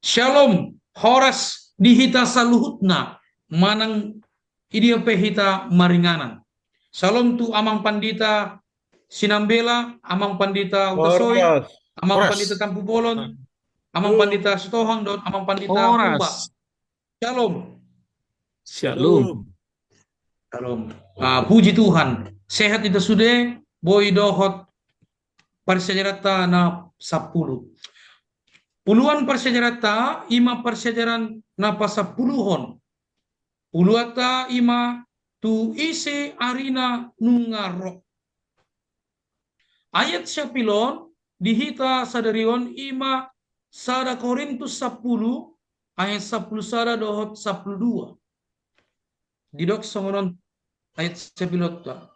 Shalom, horas dihita saluhutna, manang idia pehita maringanan. Shalom tu amang pandita Sinambela, amang pandita Utasoy, Horas, amang pandita Horas, Tampu Bolon, amang Shalom, pandita Sitohang, dan amang pandita Humba. horas, Shalom, shalom. Shalom. shalom. Puji Tuhan, sehat itu sudah, boy dohot persejarata na 10. Puluhan persejarata, ima persejaran na pasapuluhon. Puluata ima tu ise arina nungaro. Ayat syapilon dihita sadarion ima sada Korintus 10 ayat 10 sada dohot 12. Didok songonon ayat syapilot ta.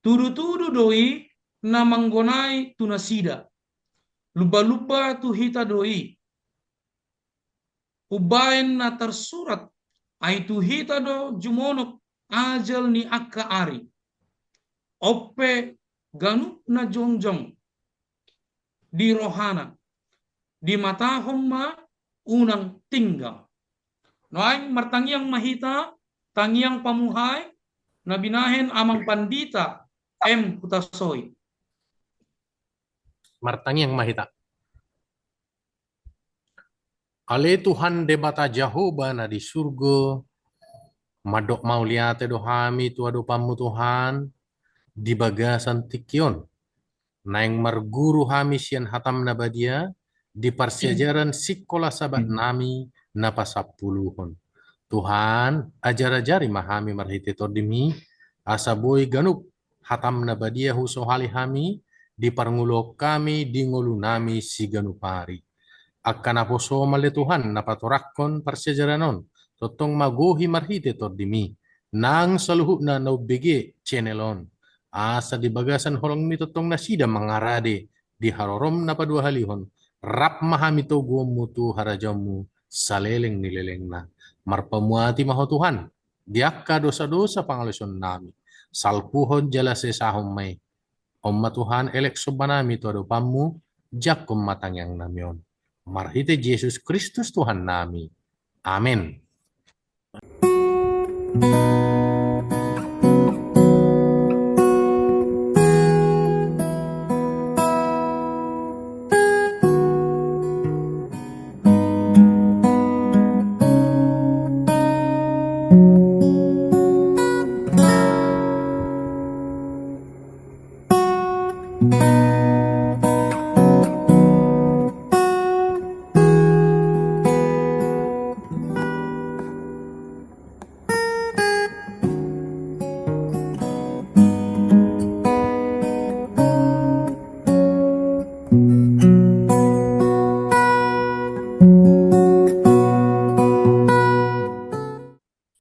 Tudu-tudu doi na manggonai tunasida. Lupa-lupa tu hita doi. Ubain na tersurat aitu hita do jumonok ajal ni akka ari. Ope ganuk na jongjong di rohana di matahong ma unang tinggal. Noaing martangiang mahita, tangiang pamuhay, na binahen amang pandita M. Kutasoy. Martang yang mahita. Ale Tuhan debata Jehovah na di surga, madok mauliate do hami tu ado pamu Tuhan, di bagasan tikyon. Naing marguru hami sian hatam na badia, di parsiajaran sikola sabat nami na pasapuluhon. Tuhan, ajar-ajari mahami marhite tordimi, asa boy ganuk hatam na badia huso hali hami, di parngulok kami di ngulu nami si ganupari. Akan aposo mali Tuhan napatorakon parsejaranon, totong maguhi marhite tordimi, nang saluhut na naubigi chenelon. Asa di bagasan holong mi totong nasida mangarade, di harorom na padua halihon, rap mahami to mutu harajamu, saleleng nileleng na. Marpamuati maho Tuhan, diakka dosa-dosa pangaluson nami, salpuhon jala sesahom may, Omma Tuhan elek sobanami to ado pamu, jakom matang yang namion. Marhite Yesus Kristus Tuhan nami. Amin.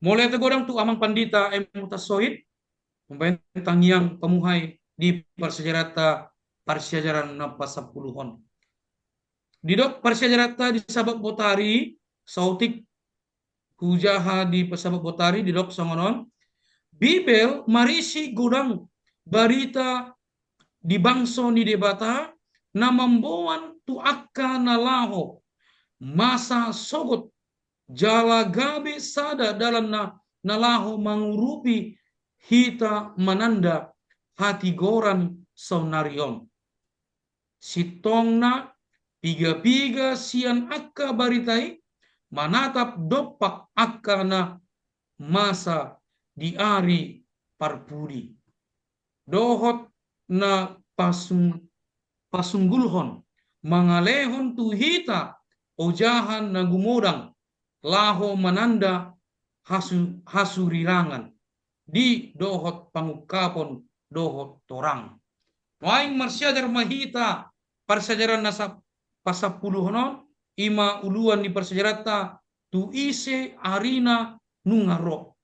Mulai tegodang tu amang pandita M. Kutasoy, membentang yang pamuhay di persejarata parsiajaran na pasapuluhon. Didok parsiajarata di sabab botari, sautik hujaha di pesabab botari, didok songonon, Bibel marisi gudang barita di bangso ni debata na mamboan tu akka nalaho masa sogot jala gabe sada dalam nalaho mangurupi hita mananda hati goran sonarion. Sitongna piga-piga sian akka baritai manatap dopak akka na masa di ari parpudi. Dohot na pasunggulhon mangalehon tuhita ojahan na gumodang laho mananda hasurirangan di dohot pangukapon dohot torang. Waing marsyadar mahita parsajaran nasa pasapuluhonon ima uluan di parsajarata tu ise arina nungaro.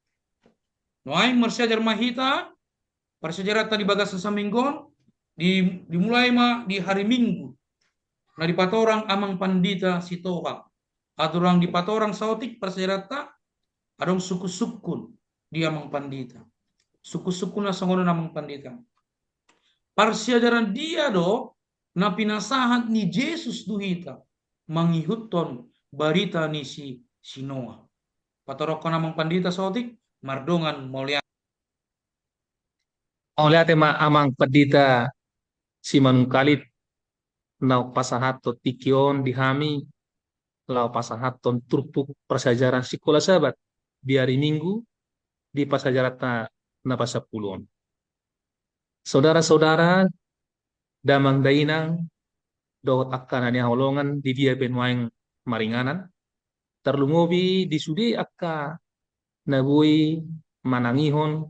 Waing marsyadar mahita parsajarata di bagasan saminggon dimulai di hari Minggu. Nah di patorang amang pandita sitoha. Aturang di patorang sautik parsajarata adong suku-sukun di amang pandita. Suku-sukun na sangono amang pandita. Parsiajaran dia do na pinasahan ni Jesus duhita mangihuton barita ni si Noah. Patorok ko namang pandita sotik, mardongan mulia. Oleh tema amang pedita si manungkalit nau pasahat to tikion dihami lau pasahaton turpuk persajaran sekolah sahabat di hari Minggu di pasajaran na pasapuluan. Saudara-saudara damang dainang dohot akkan ani holongan di dia benwaing maringanan terlungobi di sudi akka nabui manangihon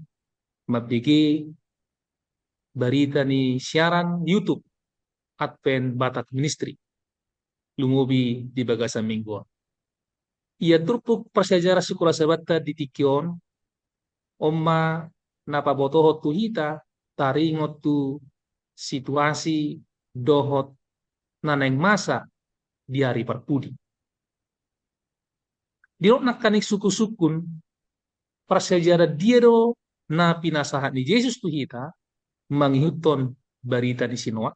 mabdigi berita ni siaran YouTube Advent Batak Ministry lungobi di bagasan minggu. Ia turpuk persajarah sekolah sabata di tikion Oma napabotohot tu hita taringot tu situasi dohot naneng masa di hari perpudi. Dirok nakanik suku-sukun persejarah dia do na pinasahat ni Yesus tu hita manghihuton berita di sinoa.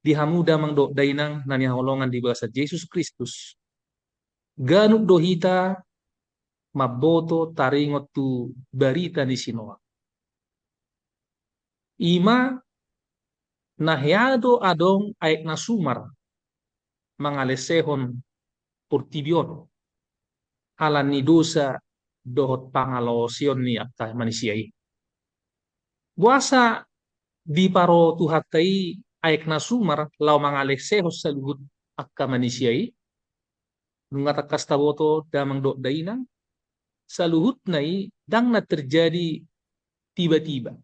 Di hamuda mangdo dainang nani holongan di bahasa Yesus Kristus. Ganuk do hita maboto taringot tu berita di sinoa. Ima nahyado adong aek nasumar mangalesehon purtibion alan ni dosa dohot pangalosion ni akka manusiai. Buasa di paro tuhatai aek nasumar lau mangalesehos saluhut akka manusiai nungata kastaboto damang dok dainang saluhut nai dang na terjadi tiba-tiba.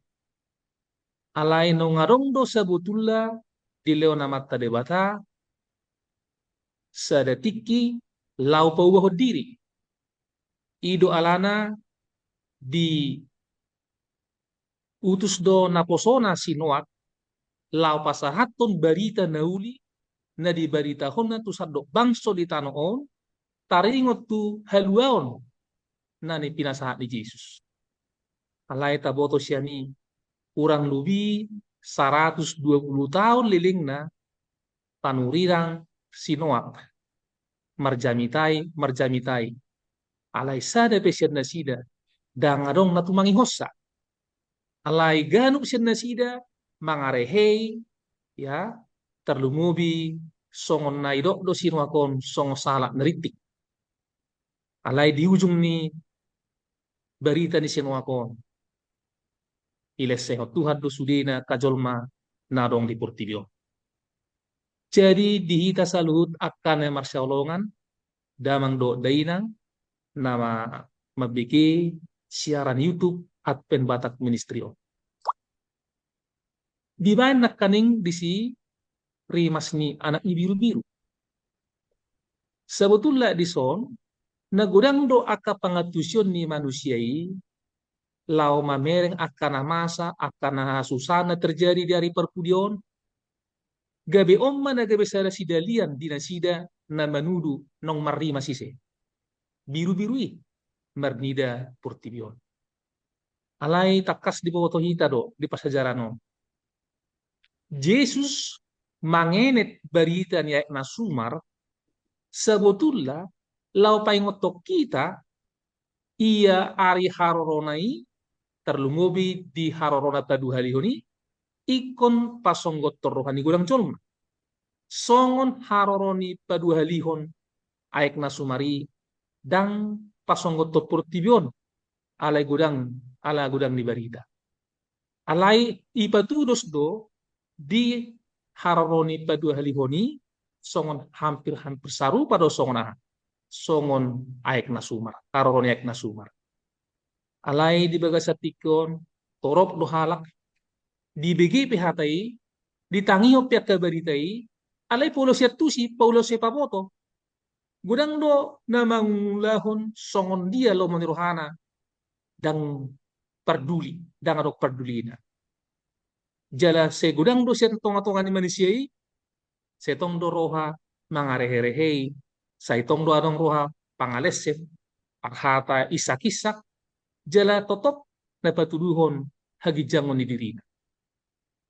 Alai no ngarong do sabutullah di leona mata debata sadatiki lau paubaho diri. Ido alana di utus do naposona sinuak lau pasahaton barita nauli na di barita honna tu sadok bangso di tanoon taringot tu haluaon na ni pinasahat ni Jesus. Alai taboto siani kurang lebih 120 tahun lilingna panurirang sinuak marjamitai alai sada pesian nasida dangadong natumangi hossa alai ganuk sian nasida mangarehei ya terlumubi songon naidok do sinuakon songo salak neritik alai di ujung ni berita ni sinuakon ileseho Tuhan do sudena kajolma nadong di portibio. Jadi dihita saluhut akan yang marsyalongan damang do dainang nama mabiki siaran YouTube Advent Batak Ministrio. Di mana nakaning disi rimas ni anak ni biru-biru. Sebetulnya di son nagudang do aka pangatusyon ni manusiai lau mamereng akan masa akan susana terjadi dari perpudion gabe omma na gabe sada sidalian dinasida na manudu nong marima sise biru-birui marnida portibion alai takas di bawah hita do di pasajarano Yesus mangenet berita ni nasumar sebetulnya lau paingotok kita ia ari haroronai terlumubi di harorona tadu halihoni ikon pasonggot rohani gudang colma songon haroroni padu halihon aek nasumari dang pasonggot portibion ala gudang di barita alai ipatudos do di haroroni padu halihoni songon hampir saru pada songon aek nasumar haroroni aek nasumar alai di bagasatikon torop do halak di BGP hatai ditangiho pihak kabaritai alai Paulo siatusi Paulo sepamoto gudang do namangulahon songon dia lo manirohana dan peduli dan adok pedulina jala segudang do setong-tongan ni manusiai setong do roha mangareherehei saitong do adong roha pangalesef akhata isak-isak jala totok na patuduhon hagi jangon ni dirina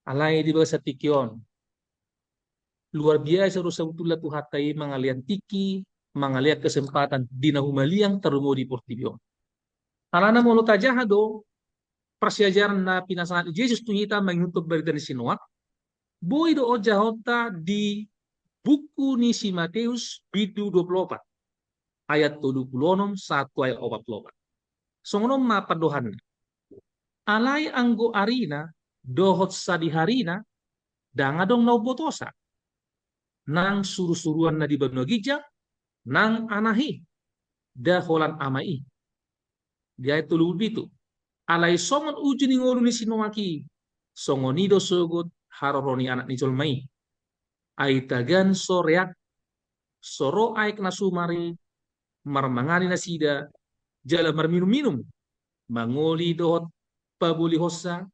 alai di bawah satikion luar biasa ro sabutullah tu hatai mangalian tiki, mangalia kesempatan dina humaliang terumo di portibio. Alana molo tajaha do persiajaran na pinasangat Yesus tu hita mengutuk berita ni sinuak, boy do ojahota di buku ni si Matius bidu 24 ayat 76 satu ayat 44. Songonom mapadohan alai anggo arina dohot sadi harina dangadong naubotosa nang suru-suruan na di banogija nang anahi daholan amai di ayat 77 alai songon uju ni ngolu ni sinomaki songonido sogot haroroni anak ni jolmai aitagan soreak soro aik nasumari marmangani nasida jala marminum-minum mangoli dohot pabuli hossa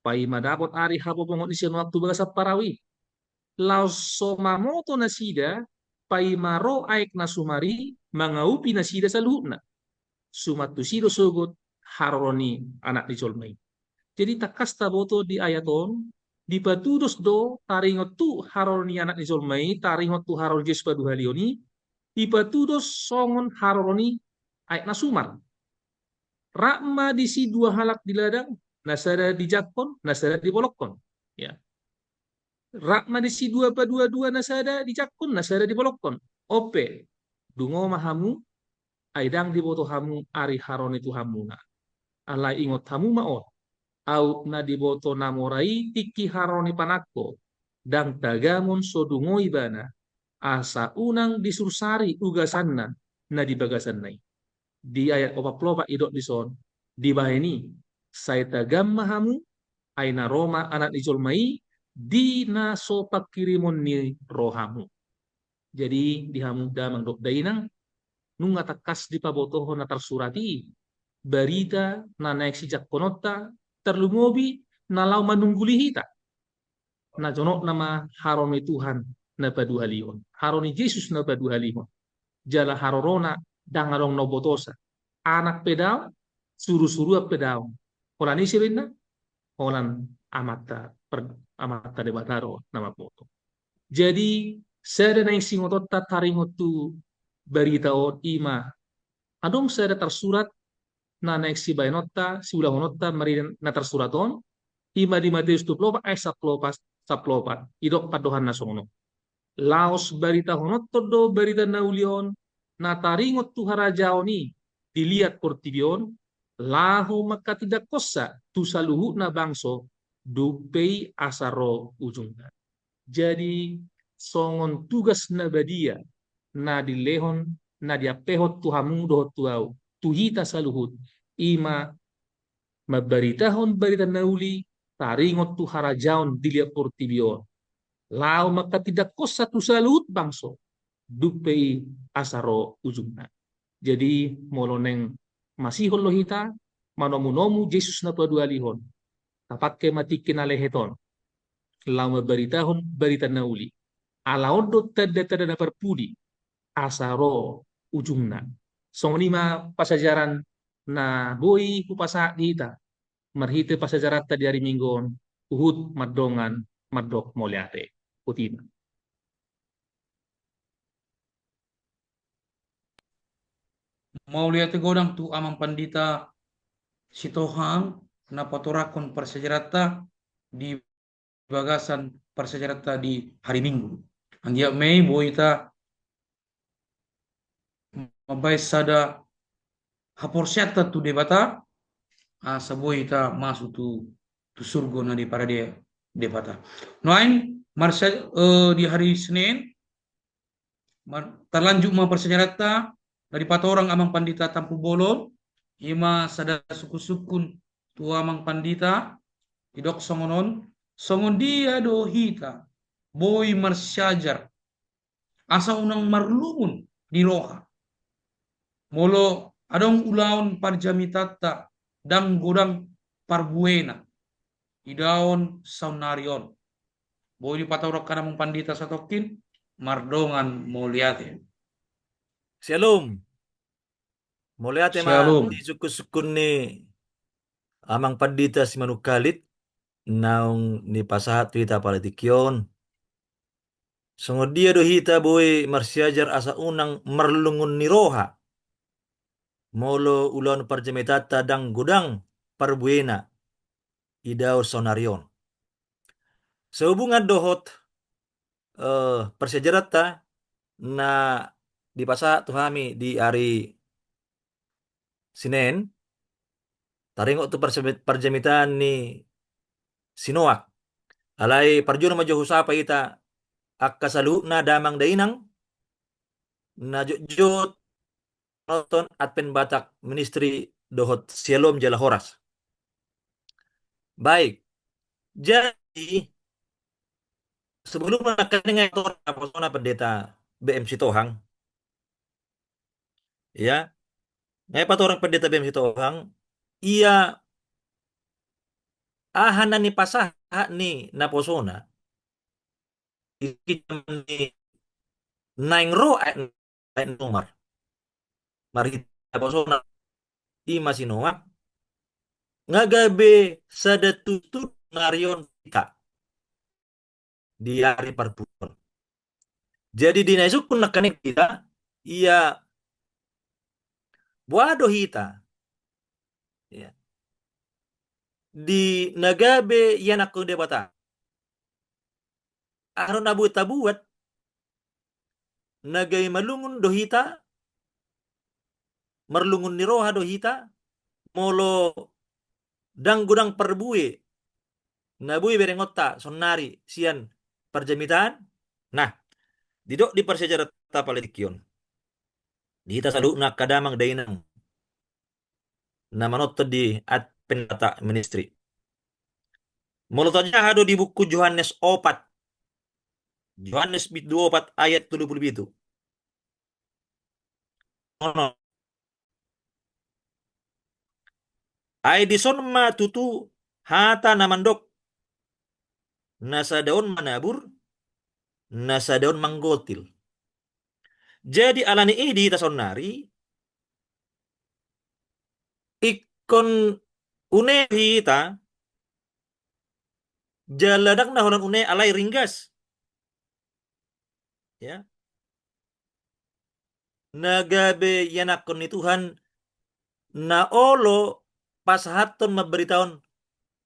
pai madapot ari habo pongot isian waktu bagasa parawi laos somamoto nasida pai maro aik nasumari mangaupi nasida saluhutna sumatu sido sogot haroni anak ni jolmai. Jadi takasta boto di ayaton di patudos do taringot tu haroni anak ni jolmai taringot tu haron Yesus padu halioni di patudos songon haroni aik nasumar Rakma di si dua halak di ladang, nasada di jakon, nasada di bolokon. Ya. Rakma di si dua dua nasada di jakon, nasada di bolokon. Ope, dungo mahamu, aidang di boto hamu, ari haron itu hamuna. Alai ingot hamu maot. Au na di boto namorai tiki haroni panako. Dang tagamon sodungo ibana. Asa unang disursari ugasanna na di bagasan nai di ayat 40 idok dison di bahini saya tagam mahamu aina Roma anak dijolmai di naso pakirimon ni rohamu jadi di hamu damang dok dainang nunga takas di pabotoho na tersurati berita na naik sijak konota terlumobi na lau manungguli hita na jonok nama haroni Tuhan na padu halion haroni Yesus na padu halion jala harorona dangarong nobotosa anak pedao suru-suru pedao holan isirina holan amata debataro nama poto jadi sada na singotot taringotu berita o ima adong sada tersurat na naik si bayanota si ulang nota marin na tersuraton ima di Matius 24 ayat 14 idok padohan nasongono laos berita honotto do berita naulion na taringot tu harajaoni dilihat portibion lahu maka tidak kosa tu saluhu na bangso dupei asaro ujungna jadi songon tugas na badia na dilehon na diapehot tu hamu dohot tu au tu hita saluhut ima mabaritahon berita nauli taringot tu harajaon dilihat portibion lau maka tidak kos satu salut bangso dupei asaro ujungna jadi moloneng masih lohita manomu Yesus na padualihon tapakke mati kinaleheton lau beritahun berita nauli alaon do tada na perpudi asaro ujungna songonima pasajaran na boi kupasa dita marhite pasajaran tadi hari minggon uhud madongan madok moliate putina. Mau lihat godang tu amang pandita sitohang na patorakon persejarata di bagasan persejarata di hari Minggu. Anggia Mei boita mabais sada haporsyata tu debata asa boita masuk tu surga na di para dia debata. Noain marsha di hari Senin terlanjut ma persejarata dari patorang amang pandita tampu bolon ima sada suku-sukun tu amang pandita idok songonon songon dia do hita boy marsyajar asa unang marlumun di roha molo adong ulaon parjamitata dang godang parbuena idaon saunarion boy di patorok kanamang pandita satokin mardongan moliate. Shalom. Moliate ma Shalom. di suku-sukun ni amang pandita si manukalit naung ni pasahat wita palatikion Songodia do hita boy marsiajar asa unang marlungun niroha. Molo ulon parjamitata dang gudang parbuena idao sonarion. Sehubungan dohot persejarata na di pasa tuhami di hari Senin taringok tu parjamitan ni Sinoak alai parjuna maju husapa ita akka salu na damang dainang na jot nonton Advent Batak Ministry dohot Sialom Jala Horas. Baik, jadi sebelum akan dengan Apostol Pendeta BM Sitohang, ya, ngapain orang Pendeta BM Sitohang, ia ahanan ni pasah ni naposona, ni naing ro ay nomar, mari naposona ima sinoa, ngagabe sadatutu ngarion kita di hari perpuluhan. Jadi dinaisuk pun nakanik kita, ia buado hita, ya. Di nagabe yan ako debata. Aron abu tabuat, nagay malungun dohita, marlungun niroha dohita, molo dang gudang perbuye, nabui berengota sonari sian perjamitan. Nah, didok di persejarah tapalikion. Dita salu na kadamang dainang na manotto di at penata ministry. Mulutnya hado di buku Yohanes 4. Yohanes 24 ayat 37. Ono. Ay dison ma tutu hata namandok nasa daun manabur nasa daun manggotil. Jadi alani idi tasonari ikon une hita jaladak na holan une alai ringgas. Ya. Nagabe yanakon ni Tuhan na olo pasahaton maberitaon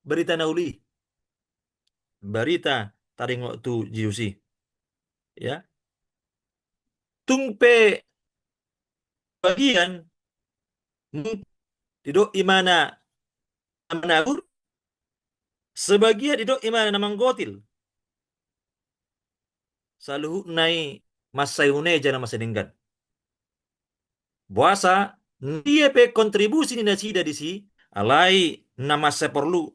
berita na uli. Berita taringo tu jiusi. Ya. Tungpe bagian didok imana manabur sebagian didok imana namanggotil. Saluhu nai masayune jana maseninggan. Buasa dia pe kontribusi ni nasida di si alai nama seperlu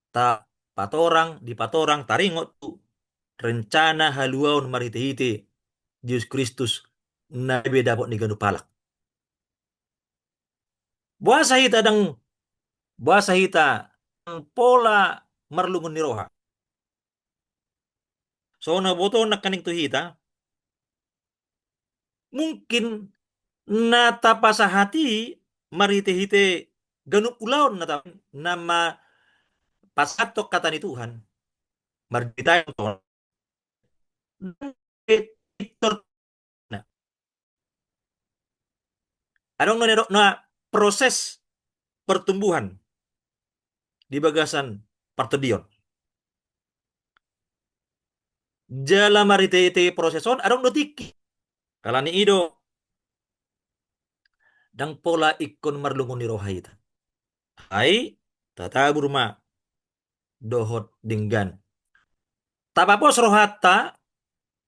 ta patorang taringot tu rencana haluaun marite-hite Yesus Kristus na beda ni ganu palak. Buasa hita pola marlungun ni roha. So na boto nakaning tu hita mungkin natapasa hati marite-hite ganu ulaun nama pasatok kata ni Tuhan marbitain to nah adong na proses pertumbuhan di bagasan partedion jala marite-hite proseson adong notiki kalani ido dang pola ikon marlungun ni rohaita ai tatabur ma dohot dinggan tapapos rohata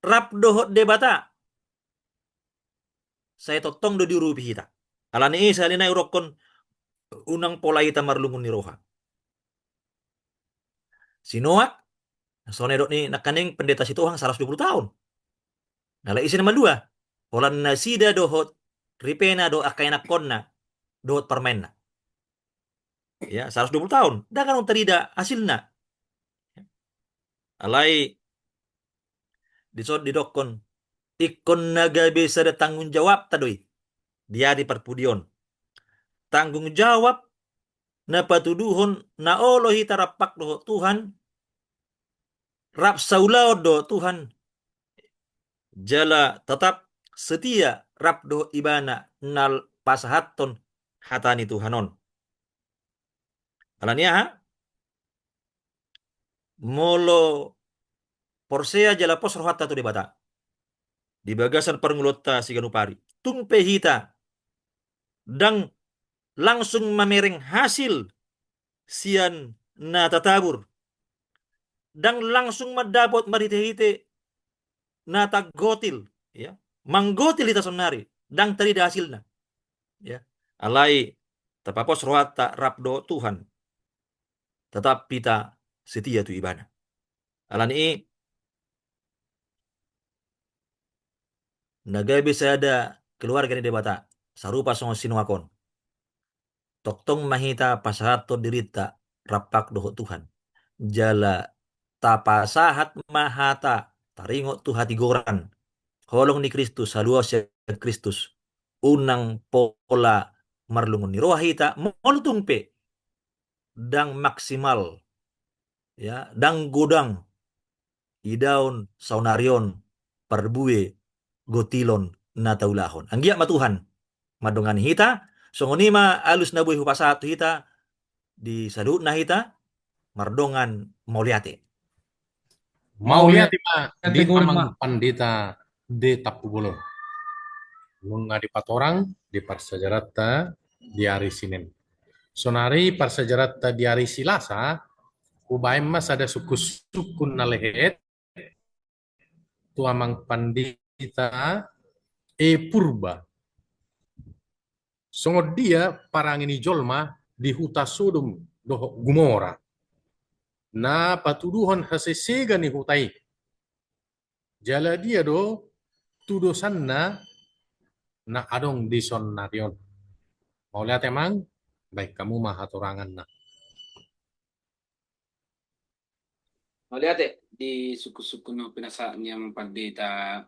rap dohot debata saya totong do diurupi hita alani salina urokon unang pola hita marlungun ni roha sinoak sonedok ni nakaning pendeta Sitohang 120 tahun nala isi nama dua polan nasida dohot ripena do akayana konna dohot permenna ya 120 tahun dakan terida hasilna alai disod didokon ikon naga bisa ada tanggung jawab tadoi dia di perpudion tanggung jawab na patuduhon na olohi tarapak doho Tuhan rap saulao do Tuhan jala tetap setia rap do ibana nal pasahaton hatani Tuhanon. Alania ha? Molo porsea jala pos rohatta tu debata. Di bagasan perngulota si ganupari. Tumpe hita dang langsung mamereng hasil sian na tatabur. Dang langsung madapot marite-hite na taggotil. Ya. Manggotil ita sonari. Dang tadi hasilna. Ya. Alai tapapos rohatta rapdo Tuhan. Tetap pita setia tu ibana. Alani nagai bisa ada keluarga ni debata sarupa songo sinuakon. Toktong mahita pasahato dirita rapak doho Tuhan. Jala tapasahat mahata taringo tu hati goran. Holong ni Kristus halua siya Kristus. Unang pola marlungon ni rohita montumpe dang maksimal ya dang godang idaon saunarion parbue gotilon na taulahon. Anggiya matuhan madongan hita songonima alus na buhay hupasatu hita di salut na hita mardongan mauliate. Mauliati ma di Kategori Amang Pandita de Tapubulon. Nung di patorang di Parsajarata di hari Senin. Sonari Parsajarata di hari Silasa, ubaim mas ada suku-suku nalehet, tu Amang Pandita Purba. Songod dia parang ini jolma di huta Sodom doh Gomora. Na patuduhan hasesega ni hutai. Jala dia do tudosan na adong di son nation. Mau lihat emang? Baik kamu mah hatorangan na. Maliate di suku-suku no pinasaan niya pandita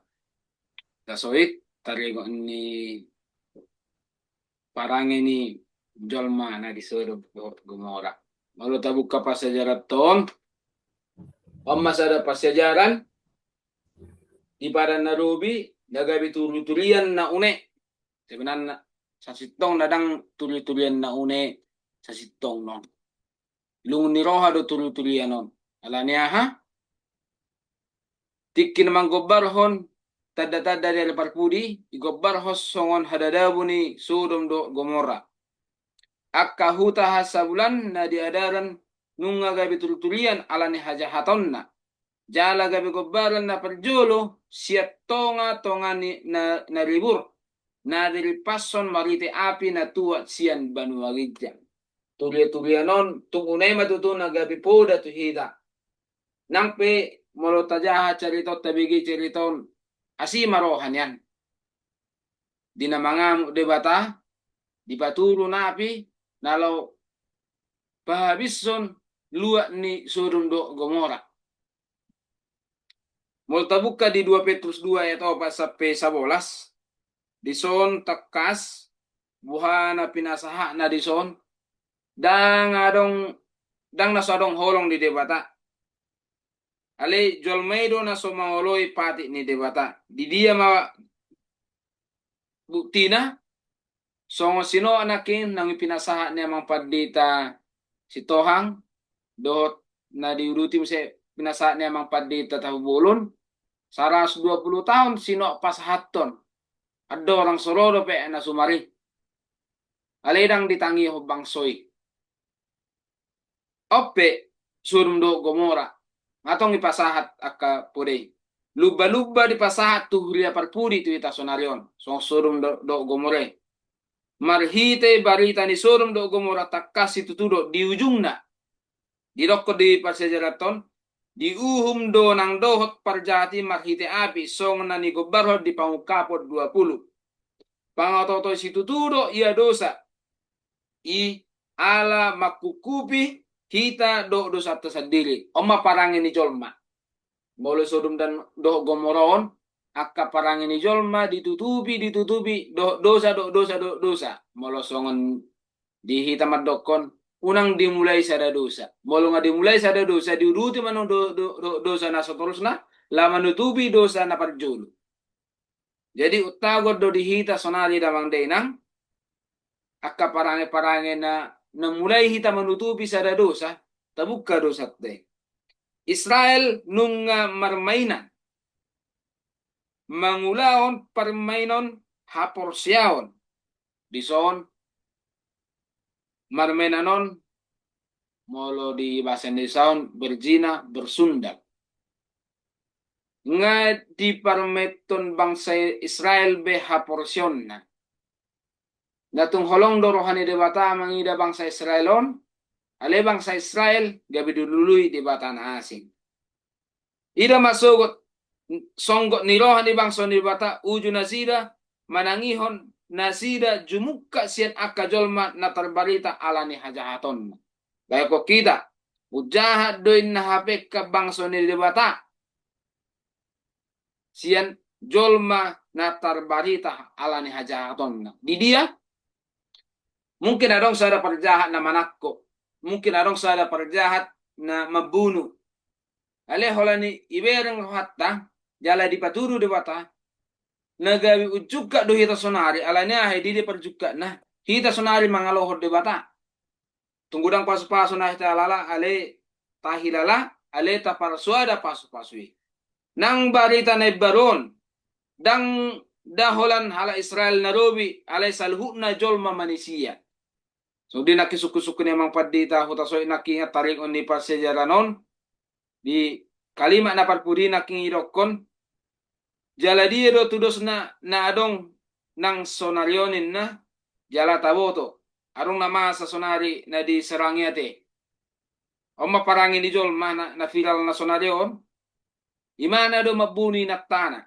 dasoit tarigo ni parang ini jolma na di Sodom Gomora. Malu tabuka pa sejarah ton. Omas ada pasajaran di pada narubi nagabi tuli-tulian na une. Sebenarnya sa sitong nadang tuli-tulian na une sa sitong no. Lungun ni roha do tuli-tulian non. Alania ha? Tikin mang gobarhon tada-tada dari parpudi igobarhos songon hadadabu ni Sodom do Gomora. Akka huta hasabulan na diadaran nunga gabi tulutulian alani hajahatonna. Jala gabi gobaran na perjolo siap tonga ni na libur. Na dilipason marite api na tuat sian banu agija. Tulia-tulianon tungunay matutuna gabi poda tuhida. Nangpe molo tajaha cerita tabigi ceriton asimarohan yan. Dinamangam debata dipatulu napi nalau pahabison luak ni Sodom do Gomora. Molo tabuka di 2 Petrus 2 ayat 4 sampai 11 dison tekas buhana pinasaha na dison dang nasadong holong di debata. Ale jolmeido na somangoloi pati ni debata. Di dia ma buktina songo sino anakin nang pinasaha niya mang padita si Tohang dohot na diuruti mo si pinasaha niya mang padita tahubulon 120 tahun sino pasahaton addo orang sorodo pe na sumari aledang ditangi ho bangsoy ope Sodom do Gomora ngatong ipasahat akka pudey luba-luba dipasahat tu huria parpudi tu ita sonarion song Sodom do Gomore marhite barita ni Sodom do Gomora takas itu tudo di ujungna di rokko di parsejaraton di uhum do nang dohot parjati marhite api song na ni gobarhot di pangukapot 20 pangatoto situ tudo ia dosa i ala makukupi kita do dosa tersendiri oma parang ini jolma molo Sodom dan do Gomoraon akka parang ini jolma ditutupi do dosa molo songon di hitamat dokon unang dimulai sada dosa. Molo nga dimulai sada dosa, diuruti man dosa na seterusna, la menutupi dosa na parjulu. Jadi utagod do dihita sonari damang denang, akka parange-parange na mulai hita menutupi sada dosa, tabuka dosa te. Israel nung marmainan, mangulaon permainon haporsiaon, dison marmenanon molo di bahasa Indonesia berzina bersundal. Nga di parmeton bangsa Israel be haporsyon na. Datung holong dorohani debata mangida bangsa Israelon, ale bangsa Israel gabi dulului debata na asing. Ida masugot songgot nirohan di bangsa debata uju nasida manangihon nasida jumukka sian akka jolma na terbarita alani hajahaton. Kaya ko kita ujahat doin na hapek ka bangsa ni debata sian jolma na terbarita alani hajahaton. Di dia mungkin adong sada perjahat na manakko, mungkin adong sada perjahat na mabunuh. Ale holani ibereng hatta jala dipaturu debata nagawi ujuka do hita sonari alanya hai di perjuka nah hita sonari mangalohor debata tunggudang pasu-pasu nah hita lala ale tahilala ale taparsuada pasu-pasui nang barita na baron dang daholan hala Israel narobi ale salhuna jolma manisia so di nakisuku-suku ni mang padita hutasoy nakingat tarik on ni pasejaranon di kalimat na parpudi nakingirokon jala dia do tudos na adong nang sonarionin na jala taboto arong nama sa sonari na di serangi ate o maparangin ni jolma na viral na sonarion imana do mabuni na tana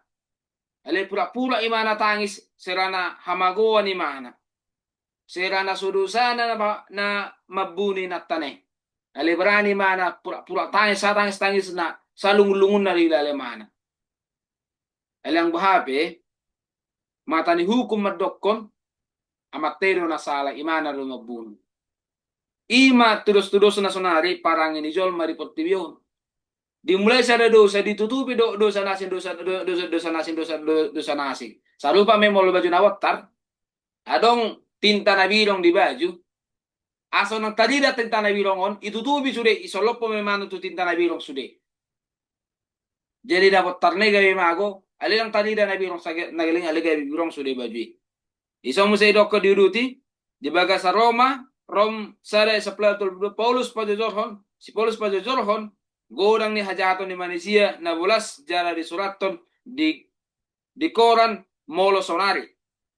ale pura-pura imana tangis serana hamagoan imana serana sudusana na mabuni na tane ale berani mana pura-pura tangis na salung-lungun na rilale mana alang bahape mata ni hukum madokon amatero na sala imana lumabun ima tudos-tudos na sonari parang ini jol maripot tibiyon dimulai sada dosa ditutupi dosa nasin sarupa memol baju nawatar adong tinta na bilong di baju aso nang tadida tinta na bilongon itutubi sude isolopo memano tu tinta na bilong sude jadi dapat tarnega mago alilang tadida na bilong nagaling aligay bilong sude baju iso mo sa idok diuruti di baga sa Roma sada sa platul Paulus pajojorhon si Paulus pajojorhon godang ni hajaton ni manusia na bulas jara di suraton di koran molo sonari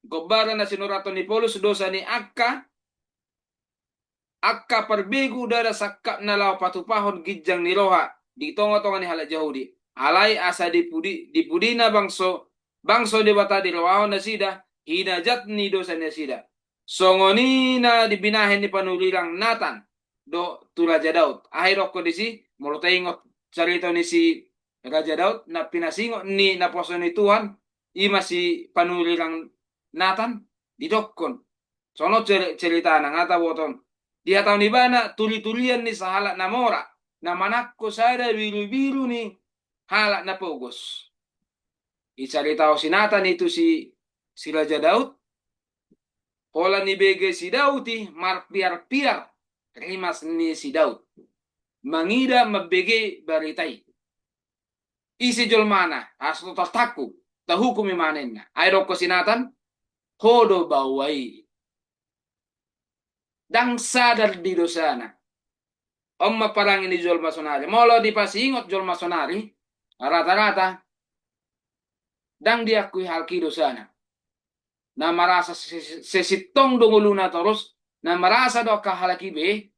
gobara na sinuraton ni Paulus dosa ni akka perbegu dara sakka na law patupahon gijang ni roha di tonga-tonga ni hala Yahudi alai asa dipudi na bangso di bata di rawahon na sida hinajat ni dosa ni sida songoni na dibinahin ni panulirang Nathan do tu Raja Daud ahirok ko di si mulutaingot cerita ni si Raja Daud na pinasingot ni naposo ni Tuhan ima si panulirang Nathan didokon sono cerita na ngata boton dia tahun di bana tuli-tulian ni sahala na mora na manakko sada biru-biru ni halak na pogos icaritao si Nathan itu si Raja Daud pola ni bege si Dauti marpiar-piar rimas ni si Daud mangida mabege baritai isi jolmana aslo taku tahukumi manenna ayo ko si Nathan hodo bawai dang sadar di dosana omma parang ini jol masonari molo dipasingot jol masonari rata-rata dang diakui halki dosana na marasa sesitong donguluna terus na marasa do kahalaki be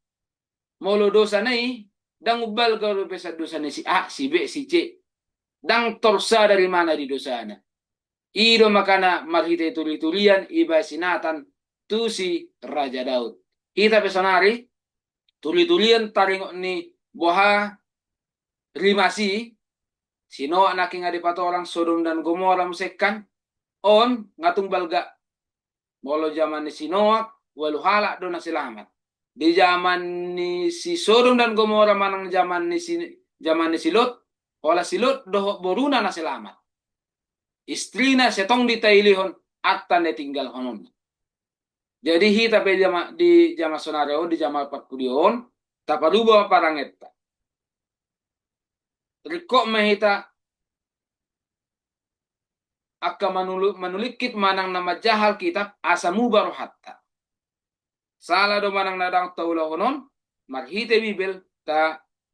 molo dosa nai dang ubal ko pesa dosa ni si A si B si C dang torsa dari mana di dosana ido makana marhite tuli-tulian iba sinatan tu si Raja Daud kita pesonari tuli-tulian taringok ni boha rimasi sino naking adipato orang Sodom dan Gomora musekan on ngatung balga molo zaman ni Sinoak walu halak do na selamat Di zaman ni si Sodom dan Gomora manang zaman ni si Lot, ola si Lot dohok boruna na selamat. Istrina setong ditailihon atta ne tinggal honon. Jadi hita pe di jama sonario di jama patkudion tapaluba parangetta. Rikok mehita akka manulikit manang nama jahal kitab asamu baru hatta. Salah do manang nadang taula honon marhite bibel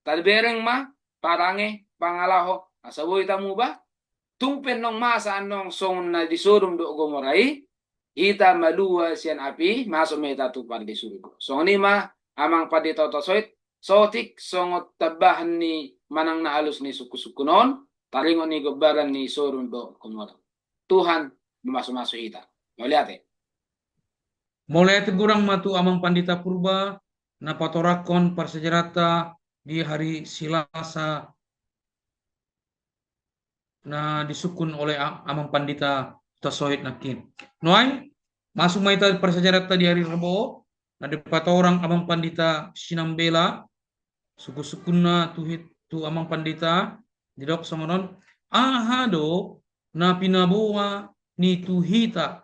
bereng ma parange pangalaho asaboy tamu ba tungpen nong masa anong song na di Sodom do Gomorai ita malua sian api masuk meta tupar di surga. Song ni ma amang padi toto sotik songot tabahan ni manang na alus ni suku-suku non taringon ni gobaran ni Sodom do Gomora. Tuhan masuk-masuk ita. Melihat ya. Mulai tegurang matu amang pandita purba na patorakon parsejarata di hari Selasa na disukun oleh amang pandita tasoit nakin. Noai masuk maita parsejarata di hari Rebo na dipatorang amang pandita Sinambela suku-sukuna tu amang pandita didok songonon ahado na pinabuha ni tuhita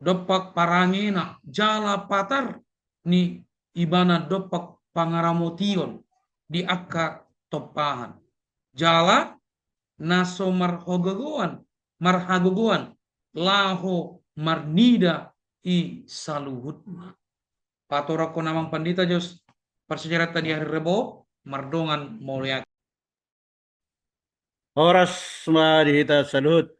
dopak parangena jala patar ni ibana dopak pangaramotion di akka topahan jala naso marhagogoan laho marnida i saluhutna patorako namang pandita jos persejarah tadi hari Rebo mardongan mulia Oras dihita salut.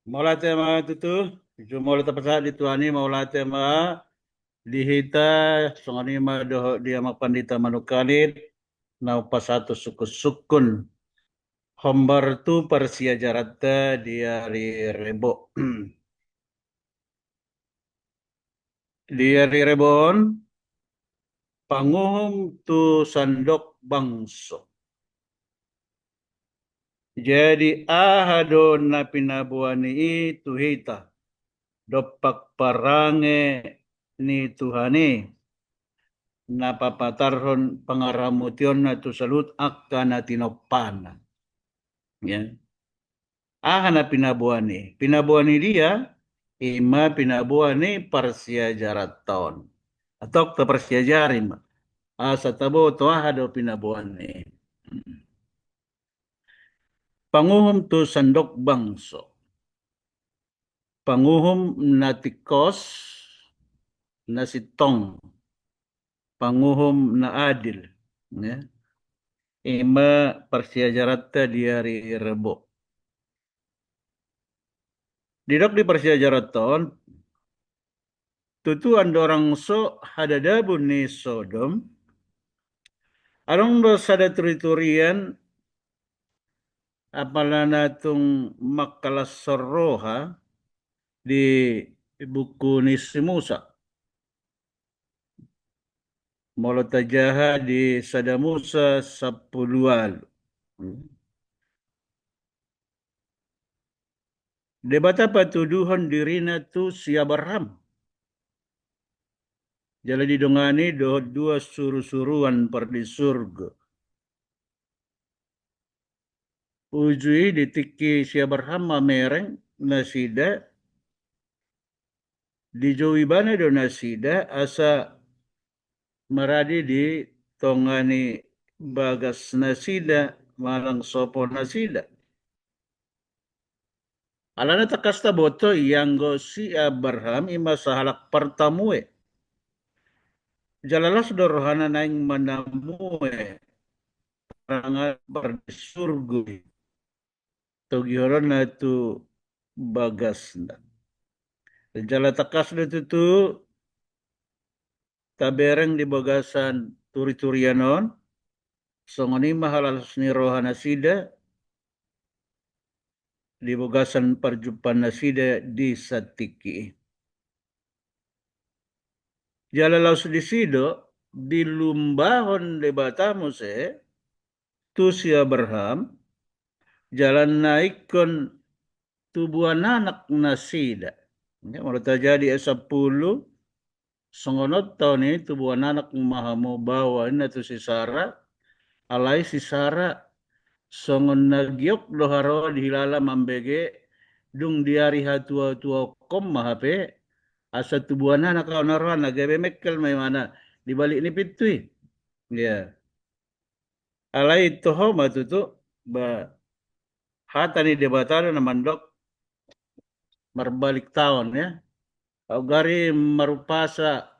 Maulate ma tutu, jumolata pasal dituani maulate ma dihita songani ma doho dia ma pandita manukalit na pasatu sukun hombar tu persia jarata dia Rebo. Dia Rebon panguhum tu sandok bangso. Jadi ahadon na pinabuani itu hita dopak parange ni Tuhani na papatarhon pangaramution na tu salut akka na tinopana. Ya. Aha na pinabuani. Pinabuani dia ima pinabuani parsia jaraton. Atau ta parsia jarim. Asa tabo to ahado pinabuani. Panguhum tu sandok bangso. Panguhum natikos nasitong. Panguhum na adil. Ya. Ima persiajarata di hari Rebo. Didok di persiajaraton, tutu andorang so hadadabun ni Sodom, arong do sada teritorian apalana tung makalas soroha di buku ni si Musa. Molotajaha di sada Musa 10. Debata patuduhan dirina tu si Abraham. Jala didongani dua suruh-suruhan per di surga. Ujui ditiki si Abraham mamereng nasida di Jowibana do nasida asa maradi di tongani bagas nasida malang sopo nasida. Alana takasta boto yang si Abraham ima sahalak pertamue. Jalalas dorohana naing manamue rangat bersurgu. Togihoron na tu bagas na. Jala takas na tu tabereng di bagasan turi-turianon. Songoni mahalas ni rohana sida. Di bagasan perjumpaan nasida di satiki. Jala laus di sido di lumbahon de batamuse tu si Abraham jalan naik kon tubuhan anak nasida. Ya, mau terjadi 10 songonot tahu ni tubuh anak mahamu bawa na tu si Sara alai si Sara songon nagyok loharo dihilala mambege dung diari hatua tua kom mahape asa tubuh anak kau naruan agabe mekkel may mana di balik ni pitui ya alai toho matutu ba hata ni debatado na mandok marbalik tahun ya gari marupasa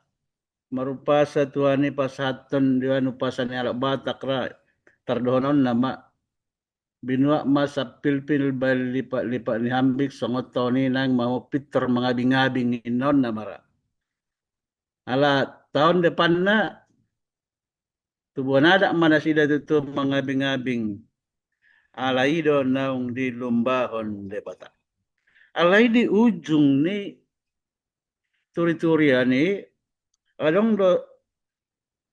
tuani pasaton dianu pasan alak Batak ra tardonon nama binua masa pilpil lipat ni hambik songot toni nang mau Peter mengabing-abing inon namara ala tahun depan na tubuhan ada mana sida tutu mengabing-abing alai do naung di lumbahon debata alai di ujung ni turi-turian ni adong do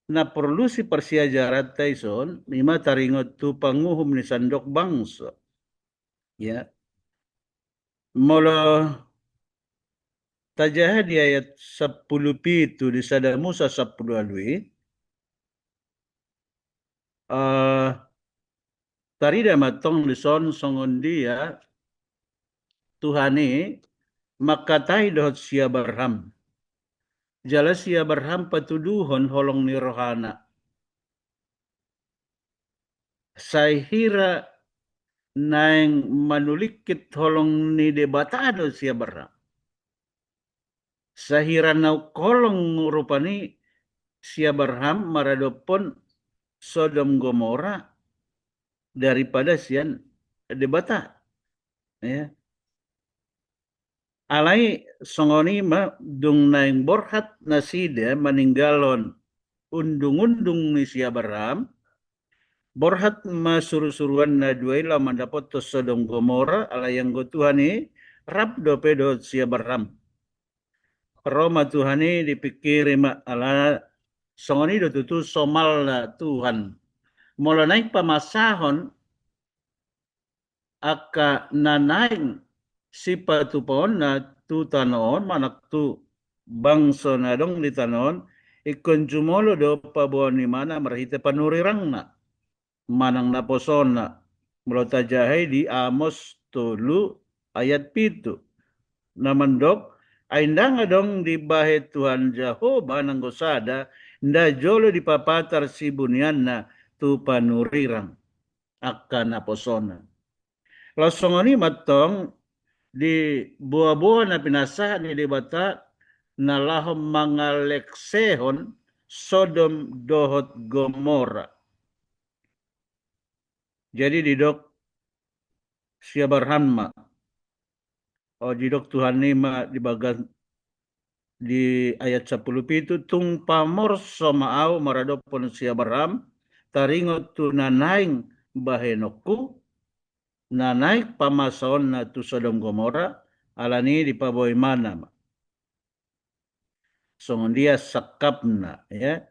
na perlu si persiajaran taison lima taringot tu panguhum ni sandok bangsa ya mula tajah di ayat 10 pitu di sada Musa 10 alwi tarida matong lison songon dia Tuhani makatai dohot sia Abraham jala sia Abraham patuduhon holong ni rohana sahira naing manulikit holong ni debatado sia Abraham sahira nau kolong rupani sia Abraham maradopon Sodom Gomora daripada sian debata ya alai songoni ma dung naing borhat nasida meninggalon undung-undung ni si Abraham borhat masuru-suruan na duaila mendapat to Sodom Gomora ala yang go Tuhani rap do pedo si Abraham Roma Tuhani dipikir ma ala songoni do tutu somal na Tuhan mula naik pamasahon aka nanaing sipa tu pohon na tu tanoon manak tu bangsa na dong di tanoon ikon jumolo do pabuan ni mana marhite panurirang na manang na poson na melota jahay di Amos 3 ayat 7 namandok ay nga dong di bahe Tuhan Jehovah nang gosada nda jolo di papatar si bunyan na tu panurirang akan na posona lasongoni matong di buah-buah na pinasa ni debata na lahom mga leksehon Sodom dohot Gomora. Jadi didok si Abraham ma o didok Tuhan ni ma di bagan di ayat 10 itu tung pamor somaau maradopon si Abraham taringot tu nanaing bahenokku na naik pamason na tu Sodom Gomora alani di paboy mana songon dia sakapna ya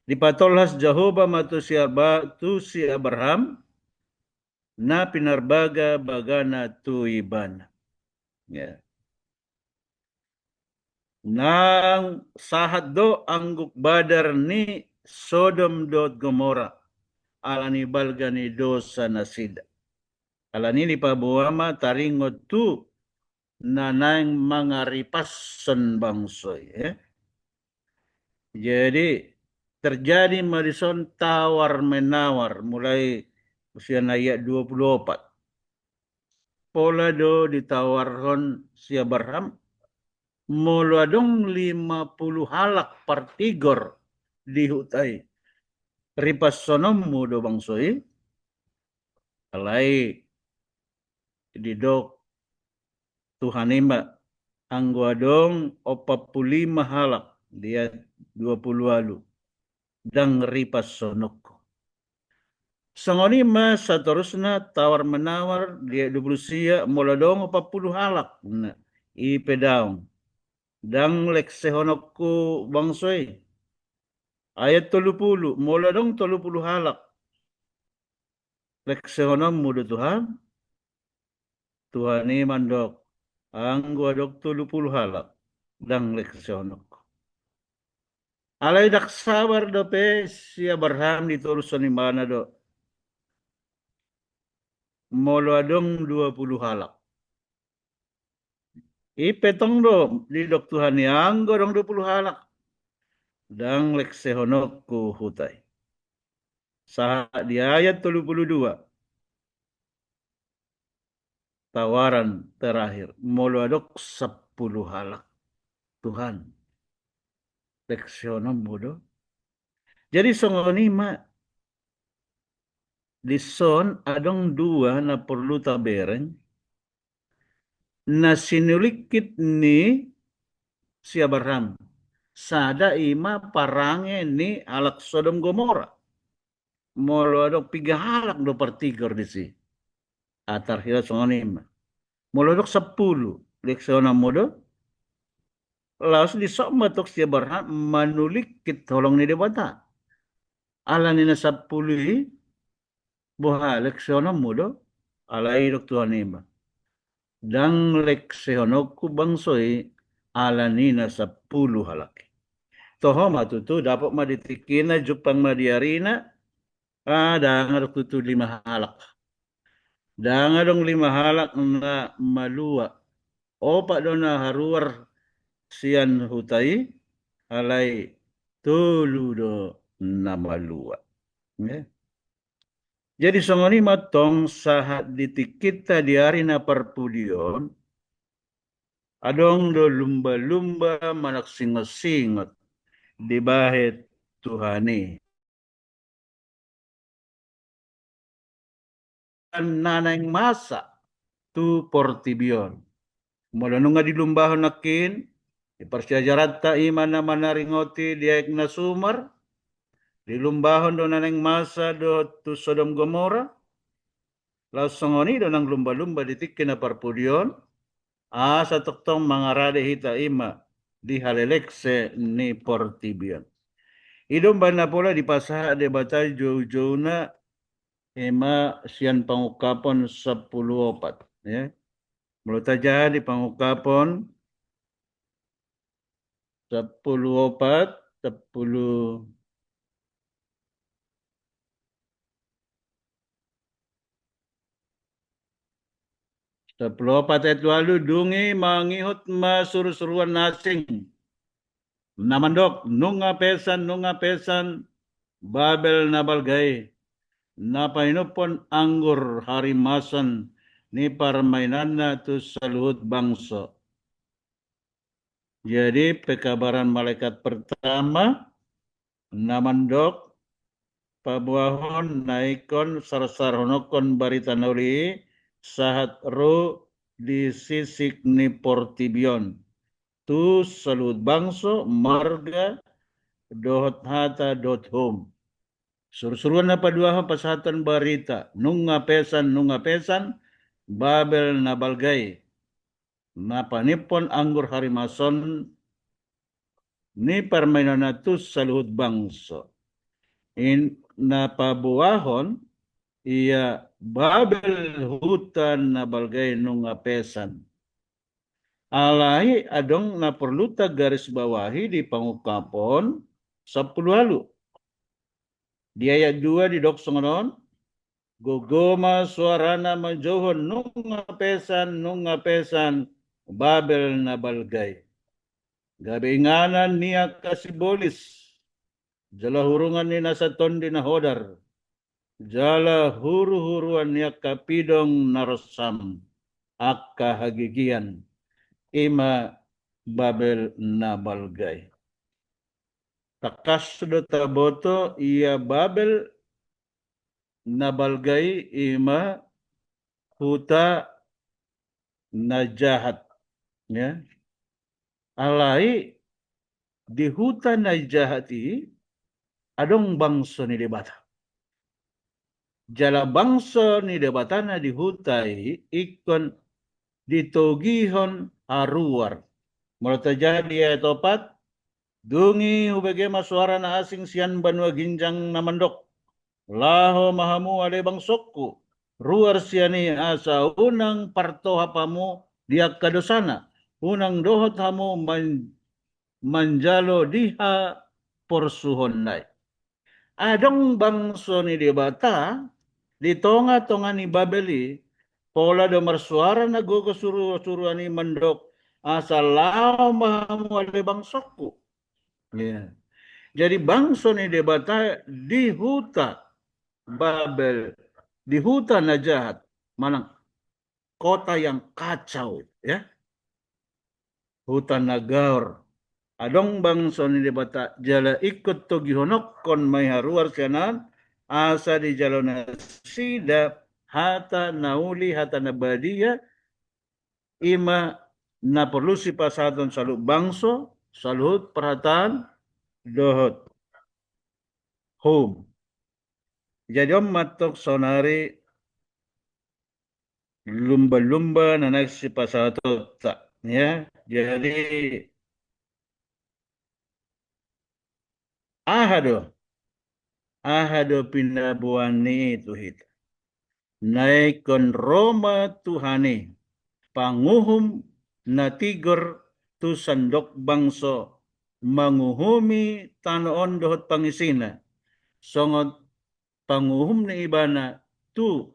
dipatolhas Jehovah matu si Abraham na pinarbaga bagana tu iban ya nang sahat do angguk badar ni Sodom dot Gomora alani balgani dosa nasida alani di pabuama taringot tu nanang mga ripason bangsoy ya. Jadi terjadi marison tawar menawar mulai usia ayat 24 pola do ditawarhon si Abraham muladong 50 halak partigor dihutai ripasonom mudo bangsoy alai didok Tuhan ima angguadong 45 halak dia 20 alu dang ripas sonoko sangoni ma saterusna tawar menawar dia 20 sia muladong 40 halak na ipedaong dang leksehonokku bangsoy ayat 30 muladong 30 halak leksehonom mudo Tuhan Tuhan ini mandok anggo adok 30 halak dang leksehonok Alay dak sabar do pe si Abraham diturusan di mana do. Molo adong 20 halak. Ipetong do di dok Tuhan yang gorong 20 halak. Dang leksehonok ku hutai. Saat di ayat 32. Tawaran terakhir. Molo adok 10 halak. Tuhan. Leksionom bodoh. Jadi songoni ma di son adong dua na perlu tabereng na sinulikit ni si Abraham. Sada ima parange ni alak Sodom Gomora. Molo adok 3 halak do partigar di si. Atar hila songoni ma. Molo adok 10 leksionam modo. Laos di sok matok si Abraham manulikit tolong ni debata. Ala ni na 10 buha leksionam modo. Ala idok Tuhan ima. Dang leksehonokku bangsoi alanina 10 halaki. Toho matutu dapat maditikina jupang madiarina dang adok tutu 5 halak. Dang adong 5 halak na malua. Opak dona haruar sian hutai alai tulu do na malua. Okay. Jadi songoni matong sahat ditikita di hari na perpudion adong do lumba-lumba manak singot-singot di bahet Tuhani. Nanang masa tu portibion. Mula nunga di lumbahon nakin, di persyajarata imana manaringoti diaik na sumar, di lumbahon do nanang masa do tu Sodom Gomora, langsungoni do nang lumba-lumba ditikin na parpudion, asa toktong mangarade hita ima di halelekse ni portibion. Idom bana pula di pasah de baca jauh-jauh na ema sian pangukapon 10 ya. Mulut aja di pangukapon 10 ayat lalu dungi mangihut masuru-suruan nasing. Namandok nunga pesan Babel nabalgai. Napa inupon anggur harimasan ni parmainanna tu saluhut bangsa. Jadi pekabaran malaikat pertama namandok pabuahon naikon sarsarhonokon barita nauli sahat ro di sisik ni portibion. Tu saluhut bangsa marga dohot hata dot home. Suruh-suruan na paduahan pasahatan barita. Nunga pesan, Babel nabalgay. Napanipon anggur harimason ni permainan natus saluhut bangsa. In napabuahon iya Babel hutan nabalgay nunga pesan. Alai adong na perluta garis bawahi di pangukapon 10 halu. Di ayat 2 di dok songonon, gogoma suarana menjohon nunga pesan Babel nabalgay. Gabi inganan niya kasibolis. Jala hurungan ni nasaton di nahodar. Jala huru-huruan niya kapidong narosam. Akka hagigian. Ima Babel nabalgay. Takas sudah taboto ia Babel nabalgay ima huta najahat. Ya. Alai di huta najahati adong bangsa ni debata. Jala bangsa ni debatana di hutai ikon ditogihon haruar. Mulai terjadi ayat 4. Dungi hubagema suara na asing sian banua ginjang na mandok. Laho mahamu ale bangsokku. Ruar siani asa unang parto hapamu diak kadosana. Unang dohot hamu manjalo diha porsuhon nai. Adong bangso ni debata di tonga-tonga ni Babeli pola do marsuara na gogo suru ani mandok asalao mahamu ale bangsoku. Ya. Jadi bangso ni debata di huta Babel, di huta Najahat, manang kota yang kacau, ya. Hutan Nagaur. Adong bangso ni debata jala ikut to gihonok kon may haruar sianan asa di jalona sida hata nauli hata nabadia ima na perlu si pasaton salut bangso salut perhatian dohot home. Jadi om matok sonari lumba-lumba na nagsipasatot ya. Jadi ahado pinabuani itu hit. Naikon Roma Tuhani panguhum na tigor tu sandok bangso manguhumi tanoon dohot pangisina songot panguhum ni ibana tu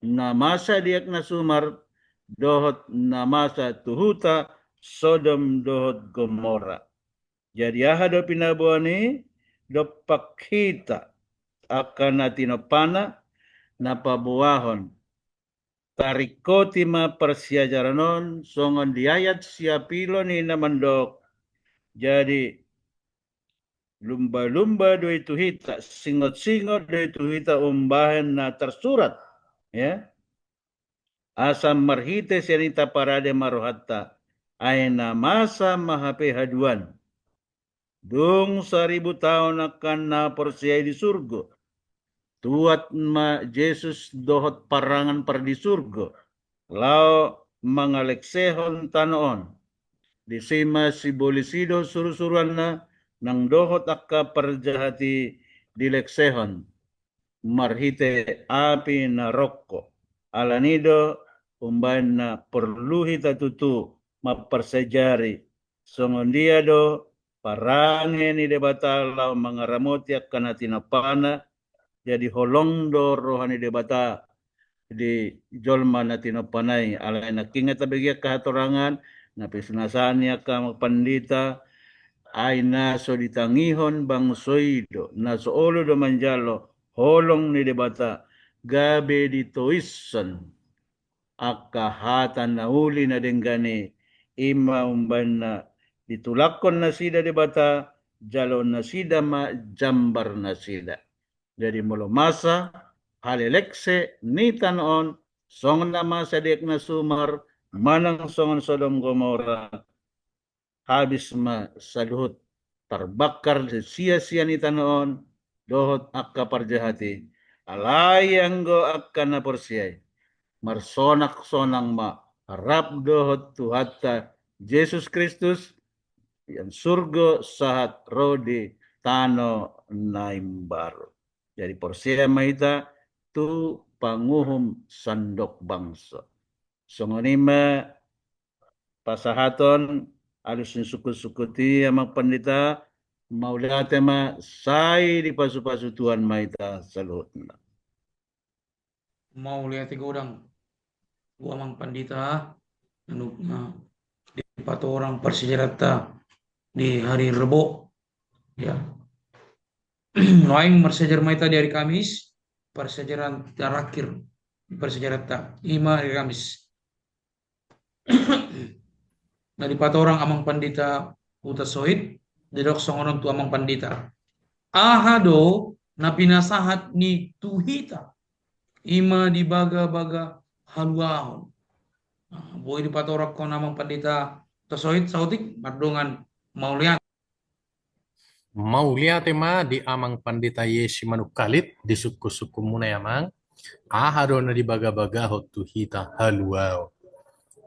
namasa diak na sumar dohot namasa tuhuta Sodom dohot Gomora. Jadi ahado pinabuani dopakita akan natinopana napabuahon tarikotima persiajaranon songon diayat siapilo ni namandok. Jadi lumba-lumba do itu hita, singot-singot do itu hita umbahan na tersurat, ya. Asam marhite senita parade marohatta, aina masa mahape haduan. Dung 1000 tahun akan na persiai di surga. Tuat ma Yesus dohot parangan per di surga. Lau mangaleksehon tanoon. Di sima si bolisido surusuruan na nang dohot akka perjahati dileksehon. Marhite api na rokko. Alanido umbahan na perluhi tatutu mapersejari. Songondia do parange ni debata lau mangaramoti akan natinapana. Jadi holong do rohani debata di jolma natinapanay. Alay nakingat abigya kahatorangan na pisunasanya ka pandita ay naso ditangihon bangsoido naso olo do manjalo holong ni debata gabe ditoisan akahatan na uli na denggani ima umban na ditulakon na sida debata jalo na sida ma jambar na sida. Jadi mula masa halelekse ni tanon songon na masa dek na sumar manang songon Sodom Gomora habis ma saluhut terbakar sia-sia ni tanon dohot akka parjahati alayang go akka na porsiay marsonak-sonang ma harap dohot tuhatta Yesus Kristus yang surga sahat rodi tano naimbaru. Jadi porsia mahita tu panguhum sandok bangsa. Songonima pasahaton alus suku-sukuti amang pandita maulate ma sai di pasu-pasu Tuhan mahita saluhutna. Mau lihat tiga orang gua amang pandita anukna di 4 orang persejarata di hari Rebo ya. Noaing bersejarah maita di hari Kamis, persejarah terakhir persejarah ima hari Kamis. Nah di 4 orang amang pandita uta sohit, dedok songonon tu amang pandita. Ahado na pinasahat ni tuhita, ima di baga-baga haluahon. Boy di 4 orang kon amang pandita uta sohit sautik, mardongan mau lihat. Mau lihat tema di amang pandita Yesi manukalit di suku-suku muna amang ahado na di baga-baga hotu hita haluao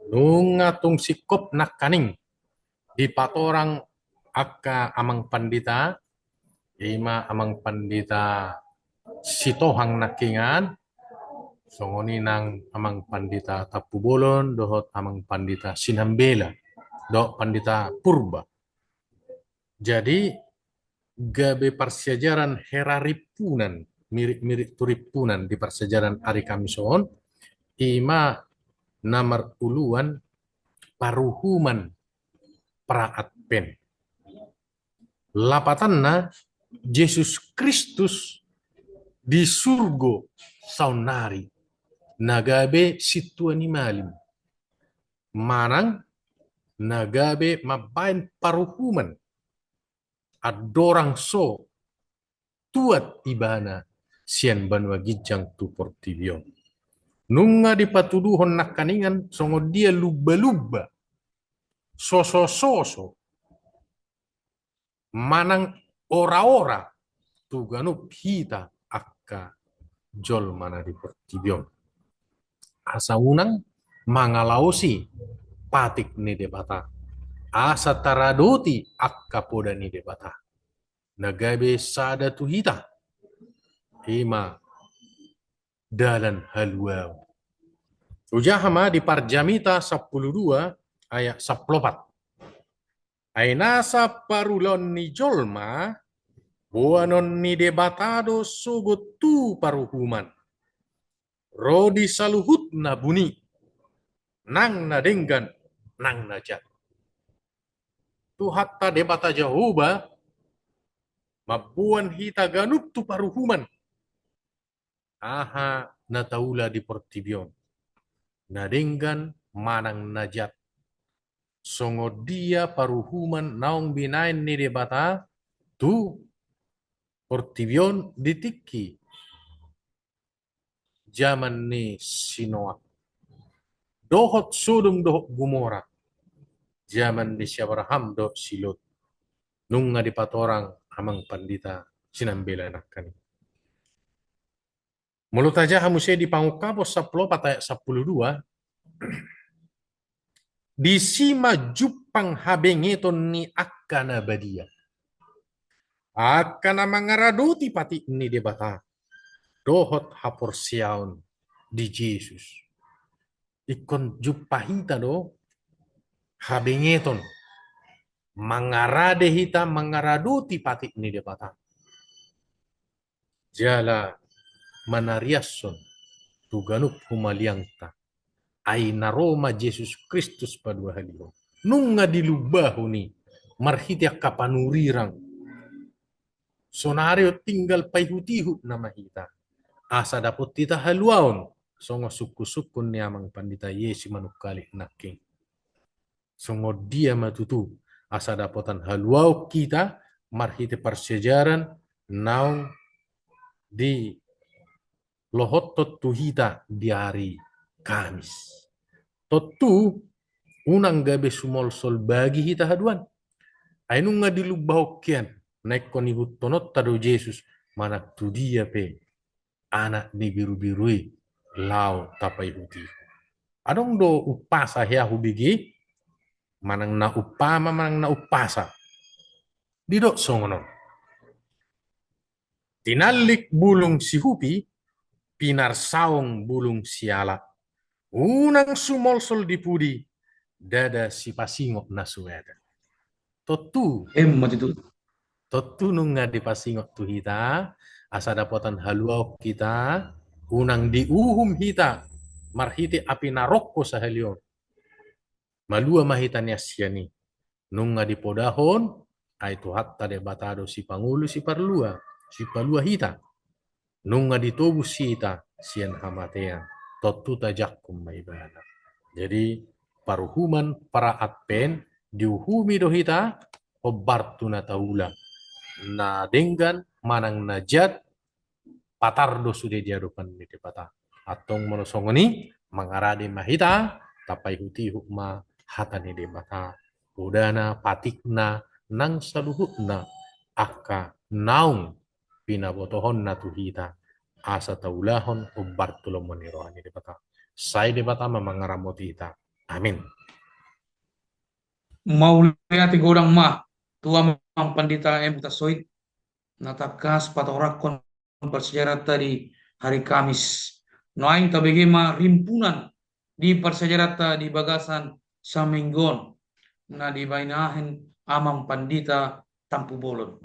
nungatung sikop nak kaning di patorang akka amang pandita ima amang pandita sitohang nakingan songoni nang amang pandita Tapubolon dohot amang pandita Sinambela do pandita Purba. Jadi gabe persejaran heraripunan, mirip-mirip turipunan di persejaran hari Kamison, ima namar uluan paruhuman praat pen. Lapatanna Yesus Kristus di surgo saunari nagabe situani malim manang nagabe mabain paruhuman adorang so tuat ibana sian banwa gijang tu portilio nunga dipatuduhon nakaningan songo dia luba-luba soso-soso manang ora-ora tuganup hita akka jol mana di portibion. Asa unang mangalausi patik ni debata. Asa taraduti akka poda ni debata. Nagabe sada tu hita. Ima dalan haluaw. Ujahama di Parjamita 12 ayat 14. Ay nasa parulon ni jolma, buanon ni debatado sugut tu paruhuman. Rodi saluhut na buni, nang nadenggan, nang najat. Tu hatta debata Jehovah, mabuan hita ganup tu paruhuman. Aha nataula di portibion. Nadenggan, manang najat. Songo dia paruhuman naong binain ni debata tu portibion ditiki zaman ni Sinoa dohot Sodom dohot Gomora zaman ni Abraham dohot Silot nunga di patorang amang pandita sinambela nakani mulut aja hamuse di pangukapos 14 ayat 12 di sima jupang habengeton ni akana badia. Akana mangaraduti pati ni debata. Dohot haporsiaon di Jesus. Ikon jupahita do habengeton. Mangarade hita mangaraduti pati ni debata. Jala manariason tuganup humaliangta. Ay naroma Jesus Kristus padua halio. Nunga dilubahu ni marhitiak kapanurirang. Sonario tinggal paihutihut nama hita. Asa dapot tita haluaon. Songo suku-sukun ni amang pandita Yesi manukali naking. Songo dia matutu. Asa dapotan haluau kita marhiti persejaran naung di lohotot tuhita di hari Kamis. Totu unang gabe sumol sol bagi hita haduan. Ainung nga dilubah kian naik koni hutonot tado Jesus mana tu dia pe anak ni biru-birui lau tapai huti. Adong do upasa hea hubigi manang na upama manang na upasa. Didok songono. Tinalik bulung si hupi pinarsaong bulung siala. Unang sumolsol di pudi, dada si pasingok na suweda. Totu nung nga di pasingok tu hita, asa dapotan haluaw kita, unang diuhum hita, marhiti api narokko sa halion. Malua mahita niya siya ni. Nung nga di podahon, ay tuhatta de batado si Pangulo si Palua hita. Nung nga ditubus hita, siyan hamatean. Totu tajakum maibana. Jadi paruhuman para atpen diuhumi dohita obartu na taula na denggan manang najat patardo sudah diadukan di depata atong monosongoni mangarade mahita tapai huti hukma hatani debata udana patikna nang saluhutna akka naung pinabotohon na tuhita asa taulahon ubartulo moniroani debata. Saya debata mamangaramoti ita. Amin. Mau lihat orang mah tua mang pandita tasoit natakas patorakon bersejarah tadi hari Kamis. Noain tabegema rimpunan di persejarah di bagasan Samenggon na di bainahin amang pandita tampu bolon.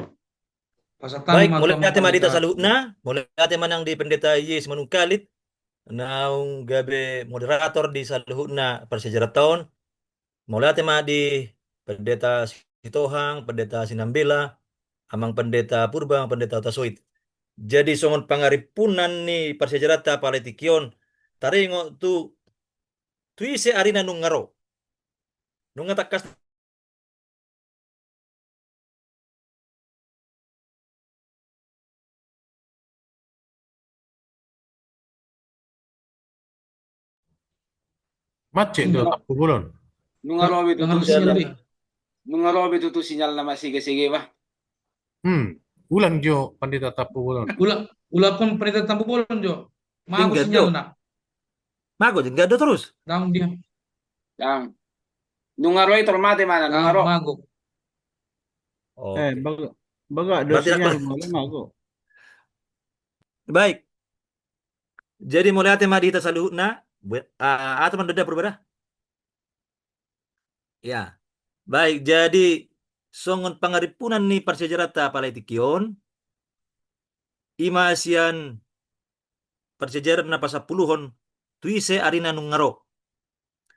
Pasatan Baik, mulai matong ate madita pendeta. saluna, mulai ate manang di pendeta Yes manungkalit, naung gabe moderator di saluhuna persejaraton, mulai ate di pendeta Sitohang, pendeta Sinambela, amang pendeta Purba, pendeta Tasoit. Jadi songon pangaripunan ni persejarata paletikion, taringo tu ise arina nungaro. Nunga takas Macet do Nung tapu bulon. nung araw ito Dengan to sinyal sinyal di. nung araw ito to sinyal na sige ba? Ulang jo pandita tapu bulon. Ula pun pendeta tampu bolon jo. Mago tinggal sinyal do. na. Mago enggak do terus. Daung dia. Yang nung araw ito mate mana nung Daung araw. mago. Oke. baga do Berarti sinyal mo ako. baik. Jadi mulai ate madita saluhuna, atau mandeda berbeda. Ya. Baik, jadi songon pangaripunan ni persejarata paletikion, imasian persejarah na pasapuluhon, tuise arina nungaro.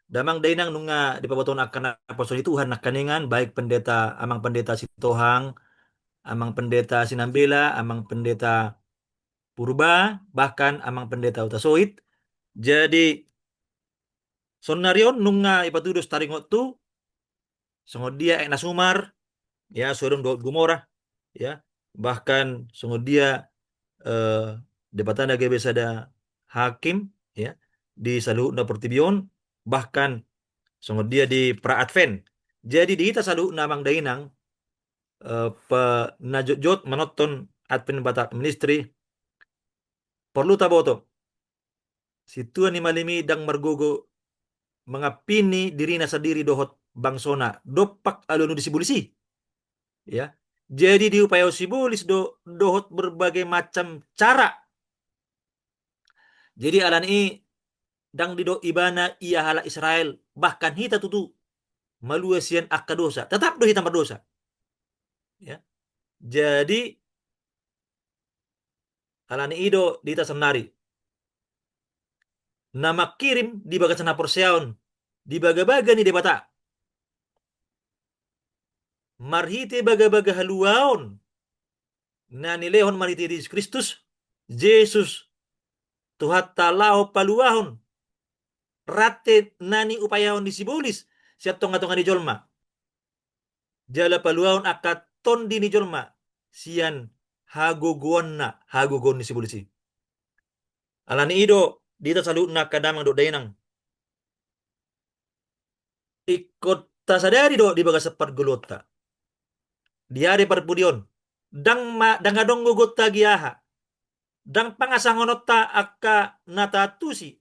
Damang dainang nunga di paboton akan apostol Tuhan nakaningan baik pendeta amang pendeta Sitohang, amang pendeta Sinambela, amang pendeta Purba, bahkan amang pendeta Utasoit. Jadi sonarion nunga ipatudus taringot tu sungod dia nasumar ya surung do gumora ya bahkan sungod dia eh, debatana gebe sada hakim ya di saluhna pertibion bahkan sungod dia di pra-advent. Jadi di ita saluhna mang dainang pa najot manoton advent batak ministry perlu taboto situan ni malimidang margogo mengapini dirina sadiri dohot bangsona dopak alunu disibulisi ya. Jadi diupaya sibulis dohot berbagai macam cara. Jadi alan ini dang dido ibana ia hala Israel bahkan hita tutu maluasian akka dosa tetap do hita berdosa ya. Jadi alan ido dita senari nama kirim di bagasana porseaon di baga-baga ni debata marhite baga-baga haluaon na nilehon marhite Yesus Kristus Jesus Tuhan talao paluahon rate nani upayaon disibulis siat tonga-tonga di jolma jala paluahon akat tondi ni jolma sian hagogon disibulisi alani ido dita saluna kadamang do dainang ikut tasadari do di baga separ golota diare parpudion dang adong gogota giaha dang pangasangonota akka natatusi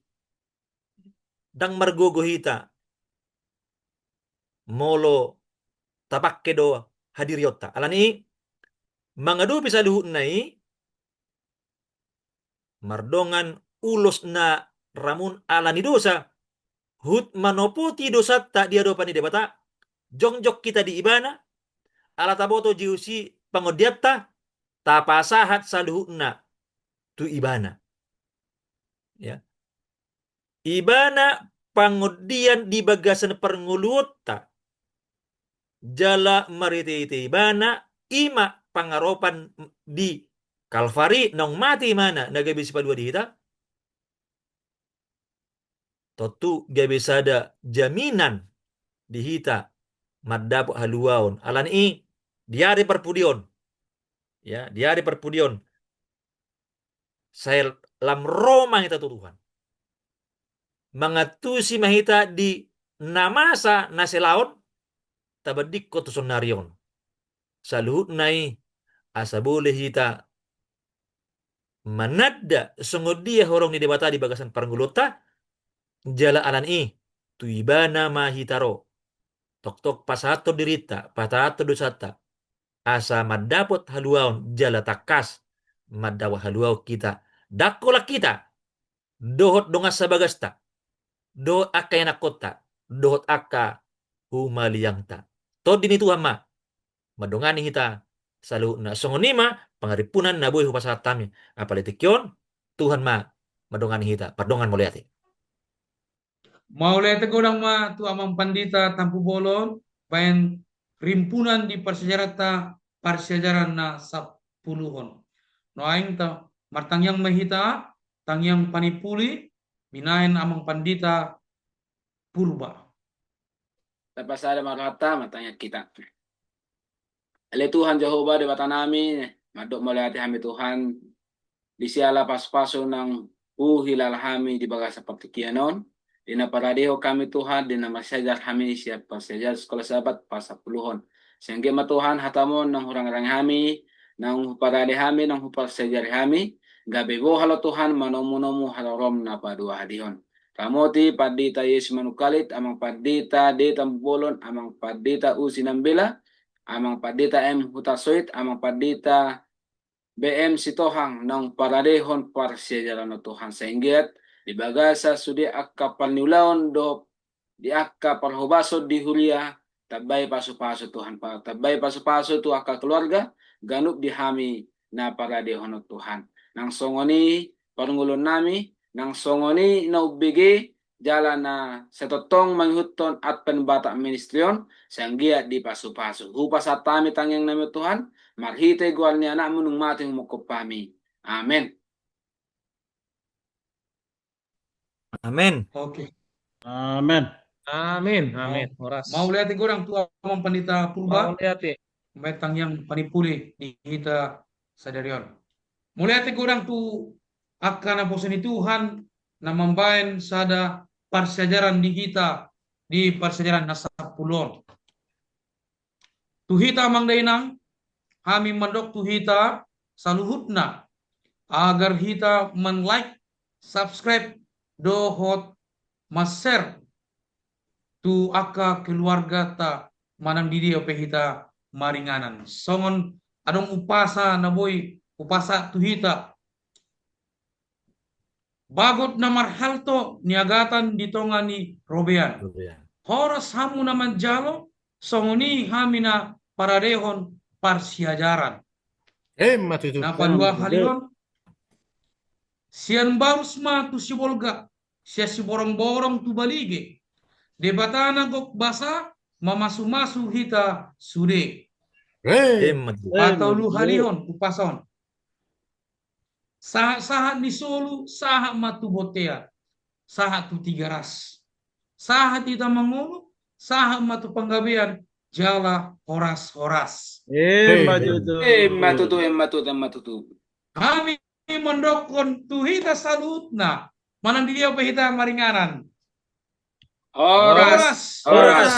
dang margogohita molo tapakke do hadiriyota alani mangadu bisa luhut nai mardongan ulos na ramun alani dosa hut manopoti dosa tak dia dopani debata jongjok kita di ibana ala taboto jiusi pangodiatta tapasahat saluhutna tu ibana ya ibana pangodian di bagasan pernguluta jala marite ibana ima pangaropan di Kalvari nong mati mana nagabisi padua dihita totu gabisa ada jaminan dihita maddapo haluaon alan i diari perpudion ya diari perpudion saya lam Roma hita Tuhan mangatusi mahita di namasa naselaon tabadik ko tusonarion saluhut nai asa boleh hita manadda sungod dia horong ni debata di bagasan paranggulota jala alan i tuibana mahitaro tok pasato dirita patato dosata asa madapot haluaon jala takas madawa haluaw kita dakola kita dohot dongas sa bagasta dohot akka yanakota dohot akka humaliyangta to din itu hama madongani hita saluna songonima pangaripunan na buhay hupasahat tami apalitikyon Tuhan madongan hita pardongan muliati. Mau lihat orang ma tu amang pandita tampu bolon, bayan rimpunan di persejarah na sapuluhon. No aing ta martang yang mahita, tang yang panipuli, minain amang pandita purba. Tapos ada marata matanya kita. Ale Tuhan Jehovah di bata namin, madok melihat kami Tuhan, di siala pas-paso ng uhilalhami di baga sa pagtikianon, di naparadeho kami Tuhan, di na masyajar kami siya pasyajar sekolah sabat pasapuluhon. Sehingga matuhan hatamon ng hurang-rang kami, ng parade kami, ng pasyajar kami, gabi bo halo Tuhan, manomu-nomu halorom na padua hadihon. Kamoti padita Yesus manukalit, amang padita de tambolon, amang padita usinambela, amang padita M hutasoit, amang padita BM Sitohang ng paradehon parsyajaran na Tuhan sainggit di bagasa sudi akka panulaon do di akka parhubasod di hulia tabay paso-paso Tuhan pa tabay paso-paso tu akka keluarga ganup di hami na paradehon na Tuhan nang songoni panungulon nami nang songoni na ubigi jalan na setotong manghuton at penbata ministryon sanggiat di paso-paso hupas at tami tangyang nami Tuhan marhite gwal ni anak munung mating mukupami. Amen. Amin. Oke. Amen. Amin, amin. Horas. Mau lihat orang tua amang pandita Mau purba, lihat ya. metang yang panipuli di kita sadarion. Mau lihat orang tu akan aposen Tuhan na membayan sada persejaran di kita di persejaran nasapulon. Tuhita amang dainang kami mendok tuhita saluhutna agar hita men-like, subscribe, dohot, mas-share tu aka keluarga ta manang didi ope hita maringanan. Songon adong upasa na boy, upasa tuhita. Bagot na marhalto niagatan ditonga ni Robean. Horas hamu naman jalo, songoni hamina paradehon parsiajaran. Matutu. Na padua halion sian barus ma tu si bolga sia si borong-borong tu balige debatana gok basa mamasu-masu hita sude atau lu halion upason sahat ni solu sahat matu botea sahat tu tiga ras sahat ita mangulu sahat matu panggabean jala horas-horas Matutu. kami mendokon tuhita salutna manang dia pehita maringanan Horas. Horas.